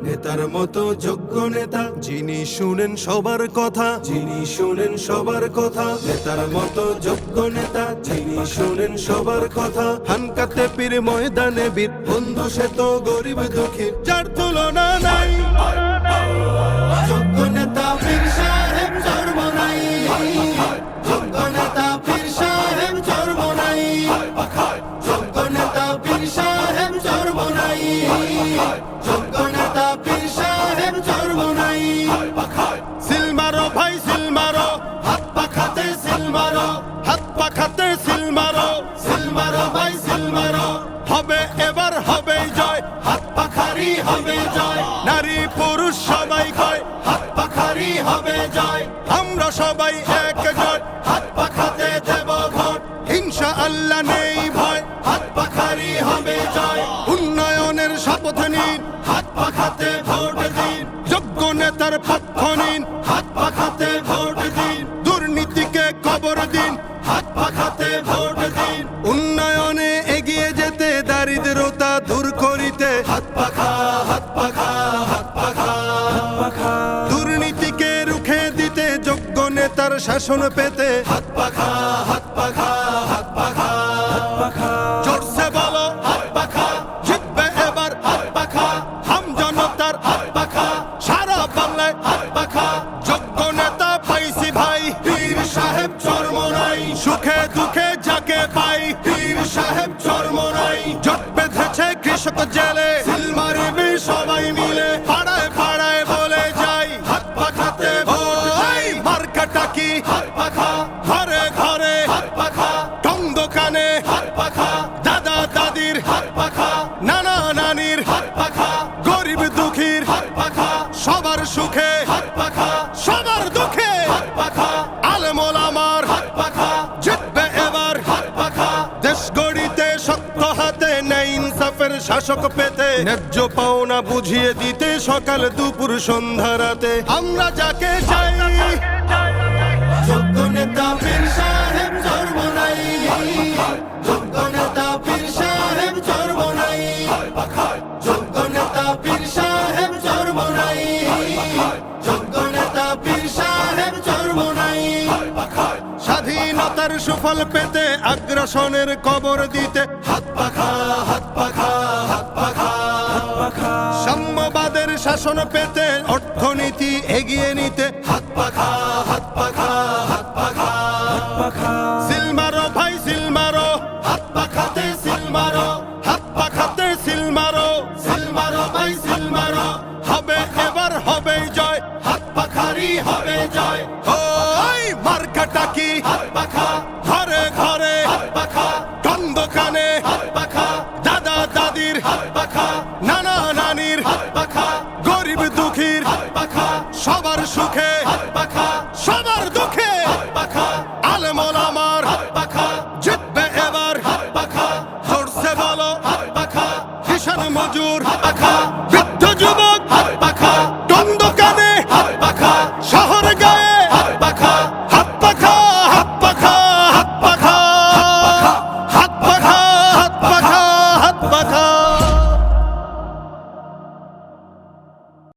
নেতার মতো যোগ্য নেতা, যিনি শুনেন সবার কথা, যিনি শুনেন সবার কথা। নেতার মতো যোগ্য নেতা, যিনি শুনেন সবার কথা। হানকাতে পীর ময়দানে বীর, বন্ধু সে তো গরিব দুঃখীর, যার তুলনা নাই। যোগ্য নেতা পীর সাহেব চরমনাই, যোগ্য নেতা পীর সাহেব চরমনাই, যোগ্য নেতা পীর সাহেব চরমনাই, যোগ্য নেতা পীর সাহেব চরমনাই। সিল মারো ভাই সিল মারো, হাত পাখাতে সিল মারো, হাত পাখাতে সিল মারো, সিল মারো ভাই সিল মারো। হবে এবার হবে জয়, হাত পাখারি হবে জয়। নারী পুরুষ সবাই কয়, হাত পাখারি হবে জয়। আমরা সবাই একজোট, হাত পাখাতে দেব ভোট, ইনশাআল্লাহ নেই ভয়। হাত পাখারি হবে জয়। উন্নয়নের শপথ নিন, হাত পাখাতে ভোট দিন। যোগ্য নেতার পক্ষ নিন, হাত পাখাতে ভোট দিন। দুর্নীতিকে কবর দিন, হাত পাখাতে ভোট দিন। উন্নয়নে এগিয়ে যেতে, দারিদ্রতা দূর করিতে, হাত পাখা হাত পাখা হাত পাখা হাত পাখা। দুর্নীতিকে রুখে দিতে, যোগ্য নেতার শাসন পেতে, হাত পাখা হাত পাখা হাত পাখা হাত পাখা। জোরসে বলো হাত পাখা, জিতবে এবার হাত পাখা। হাম জনতার হাত পাখা, সারা বাংলায় হাত পাখা। যোগ্য নেতা পাইছি ভাই, পীর সাহেব চরমনাই। সুখে দুঃখে যাকে পাই, পীর সাহেব চরমনাই। জট বেঁধেছে কৃষক জেলে, সিল মারবি সবাই মিলে। পাড়ায় পাড়ায় বলে যাই, হাত পাখাতে ভোট চাই। মার্কাটা কি হাত পাখা, ঘরে ঘরে হাত পাখা। টং দোকানে হাত পাখা, দাদা দাদির হাত পাখা, নানা নানির হাত পাখা। গরিব দুঃখীর হাত পাখা, সবার সুখে হাত পাখা, সবার দুঃখে হাত পাখা। আলেম ওলামার হাত পাখা, জিতবে এবার হাত পাখা। দেশ গড়িতে শক্ত হাতে, ন্যায় ইনসাফের শাসক পেতে। ন্যায্য পাওনা বুঝিয়ে দিতে, সকাল দুপুর সন্ধ্যা রাতে। আমরা যাকে চাই, যোগ্য নেতা পীর সাহেব চরমনাই। যোগ্য নেতা পীর সাহেব চরমনাই, যোগ্য নেতা পীর সাহেব চরমনাই, যোগ্য নেতা পীর সাহেব চরমনাই। স্বাধীনতার সুফল পেতে, আগ্রাসনের কবর দিতে, হাত পাখা হাত পাখা হাত পাখা হাত পাখা। সাম্যবাদের শাসন পেতে, অর্থনীতি এগিয়ে নিতে, হাত পাখা হাত পাখা হাত পাখা হাত পাখা। সিল মারো ভাই সিল মারো, হাত পাখাতে সিল মারো, হাত পাখাতে সিল মারো, সিল মারো ভাই সিল মারো। হবে এবার হবে জয়, হাত পাখারি হবে জয়। ওই মার্কাটা কি হাত